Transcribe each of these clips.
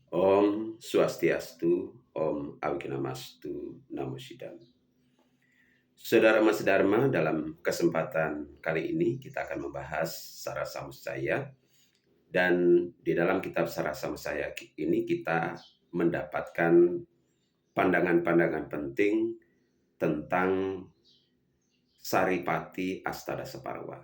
Om Swastiastu, Om Awiknamastu, Namo Buddhaya. Saudara Mas Dharma, dalam kesempatan kali ini kita akan membahas Sara Samustaya, dan di dalam kitab Sara Samustaya ini kita mendapatkan pandangan-pandangan penting tentang Saripati Astadasaparwa.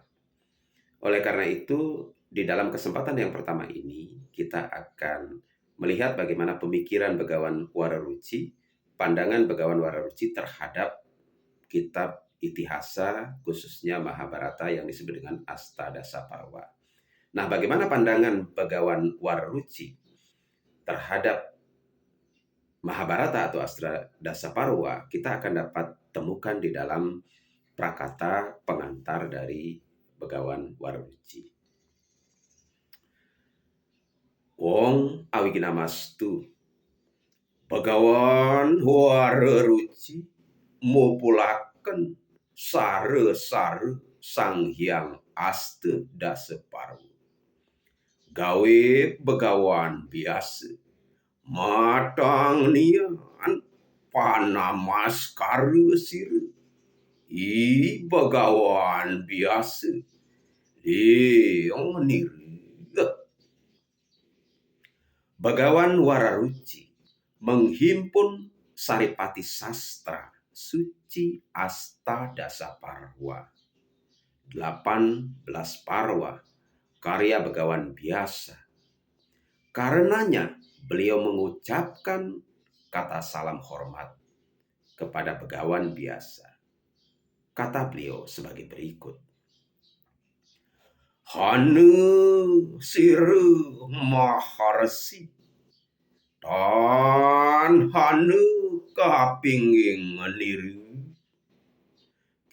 Oleh karena itu, di dalam kesempatan yang pertama ini kita akan melihat bagaimana pemikiran Begawan Wararuci, pandangan Begawan Wararuci terhadap kitab Itihasa, khususnya Mahabharata yang disebut dengan Astadasaparwa. Nah, bagaimana pandangan Begawan Wararuci terhadap Mahabharata atau Astadasaparwa, kita akan dapat temukan di dalam prakata pengantar dari Begawan Wararuci. Wong Awiknamastu, Begawan Wararuci mupulaken sare-sare Sang Hyang Astadasaparwa. Gawe begawan biasa matang nian panamaskara sira. I begawan biasa leong nira. Begawan Wararuci menghimpun Saripati Sastra Suci Astadasaparwa, 18 parwa karya Begawan biasa. Karenanya beliau mengucapkan kata salam hormat kepada Begawan biasa. Kata beliau sebagai berikut. Hanu siru maharsi dan hanu kapinging niru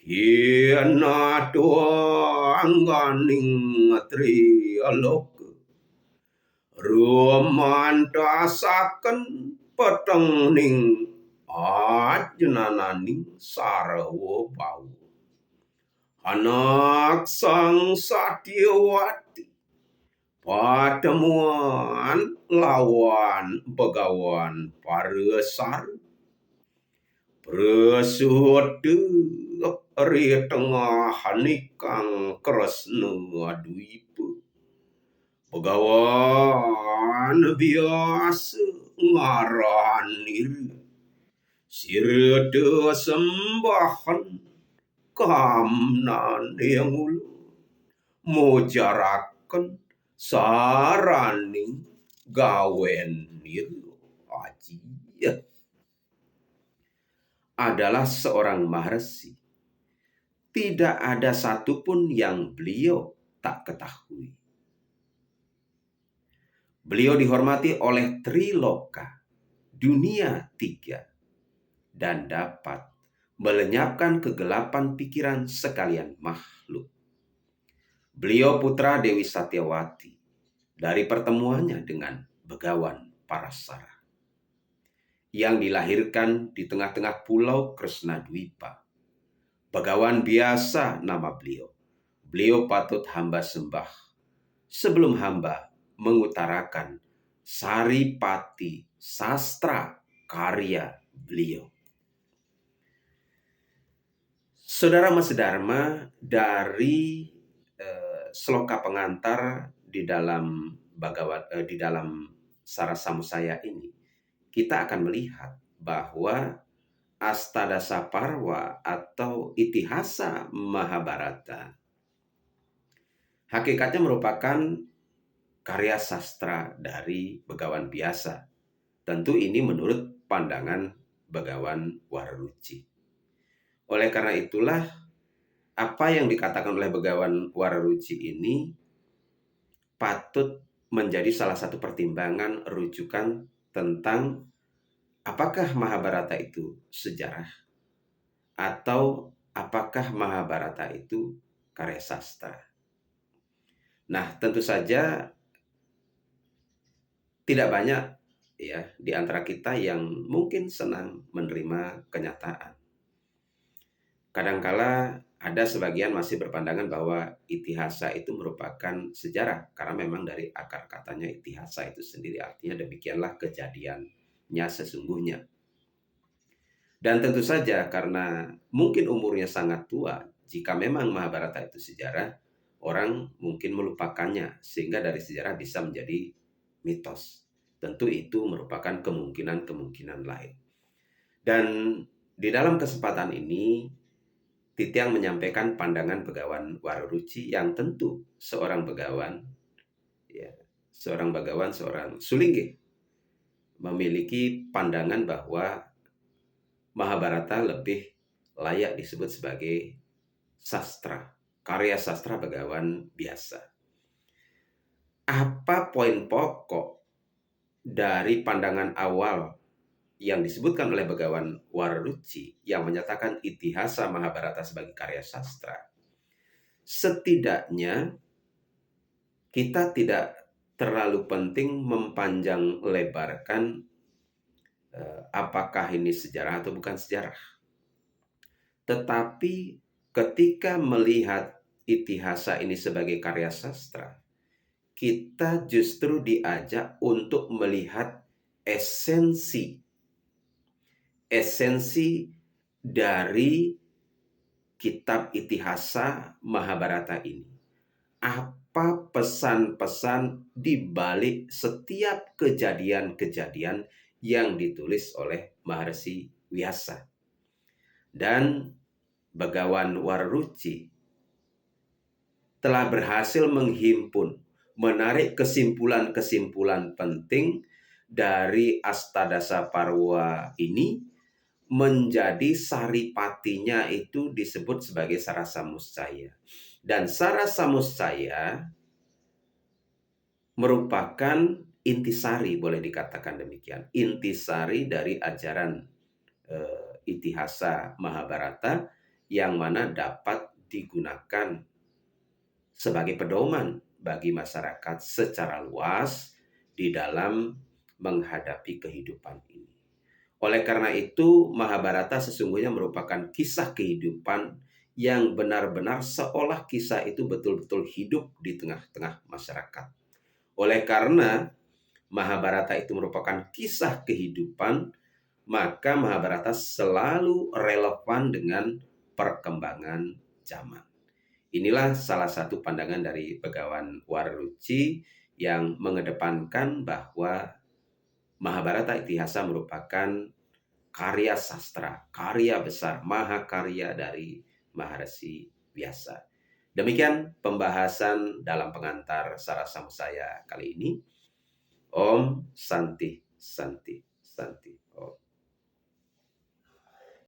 kiana doangganing tri aloka rumandasaken peteng ning ajnananing sarawa bau. Anak sang Satyawati patemuan lawan Begawan Paresaru presude ri tengah nikang Kresna Dwipa. Begawan biasa ngaranir sirda sembahan kamnan yang ulu mujaraken saraning gawenir aji adalah seorang maharsi. Tidak ada satupun yang beliau tak ketahui. Beliau dihormati oleh Triloka, dunia tiga, dan dapat melenyapkan kegelapan pikiran sekalian makhluk. Beliau putra Dewi Satyawati dari pertemuannya dengan Begawan Parasara yang dilahirkan di tengah-tengah pulau Kresnadwipa. Begawan biasa nama beliau. Beliau patut hamba sembah sebelum hamba mengutarakan Saripati Sastra karya beliau. Saudara Mas Dharma, dari sloka pengantar di dalam Sara Samustaya ini, kita akan melihat bahwa Astadasaparwa atau Itihasa Mahabharata hakikatnya merupakan karya sastra dari Begawan biasa. Tentu ini menurut pandangan Begawan Wararuci. Oleh karena itulah, apa yang dikatakan oleh Begawan Wararuci ini patut menjadi salah satu pertimbangan rujukan tentang apakah Mahabharata itu sejarah atau apakah Mahabharata itu karya sastra. Nah, tentu saja tidak banyak ya di antara kita yang mungkin senang menerima kenyataan Kadangkala ada sebagian masih berpandangan bahwa itihasa itu merupakan sejarah karena memang dari akar katanya itihasa itu sendiri artinya demikianlah kejadiannya sesungguhnya. Dan tentu saja karena mungkin umurnya sangat tua, jika memang Mahabharata itu sejarah, orang mungkin melupakannya sehingga dari sejarah bisa menjadi mitos. Tentu itu merupakan kemungkinan-kemungkinan lain. Dan di dalam kesempatan ini, Titiang menyampaikan pandangan Begawan Waruruci yang tentu seorang begawan, ya, seorang Sulingge, memiliki pandangan bahwa Mahabharata lebih layak disebut sebagai sastra, karya sastra begawan biasa. Apa poin pokok dari pandangan awal yang disebutkan oleh Begawan Waruruci yang menyatakan Itihasa Mahabharata sebagai karya sastra? Setidaknya kita tidak terlalu penting mempanjang lebarkan apakah ini sejarah atau bukan sejarah. Tetapi ketika melihat Itihasa ini sebagai karya sastra, kita justru diajak untuk melihat esensi dari kitab Itihasa Mahabharata ini. Apa pesan-pesan di balik setiap kejadian-kejadian yang ditulis oleh Maharsi Vyasa. Dan Begawan Waruruci telah berhasil menghimpun, menarik kesimpulan-kesimpulan penting dari Astadasa Parwa ini menjadi saripatinya itu disebut sebagai Sarasamuscaya. Dan Sarasamuscaya merupakan intisari, boleh dikatakan demikian. Intisari dari ajaran Itihasa Mahabharata yang mana dapat digunakan sebagai pedoman bagi masyarakat secara luas di dalam menghadapi kehidupan ini. Oleh karena itu, Mahabharata sesungguhnya merupakan kisah kehidupan yang benar-benar seolah kisah itu betul-betul hidup di tengah-tengah masyarakat. Oleh karena Mahabharata itu merupakan kisah kehidupan, maka Mahabharata selalu relevan dengan perkembangan zaman. Inilah salah satu pandangan dari Begawan Waruruci yang mengedepankan bahwa Mahabharata Itihasa merupakan karya sastra, karya besar, mahakarya dari Maharsi Vyasa. Demikian pembahasan dalam pengantar Sarasamsaya kali ini. Om Santi Santi Santi.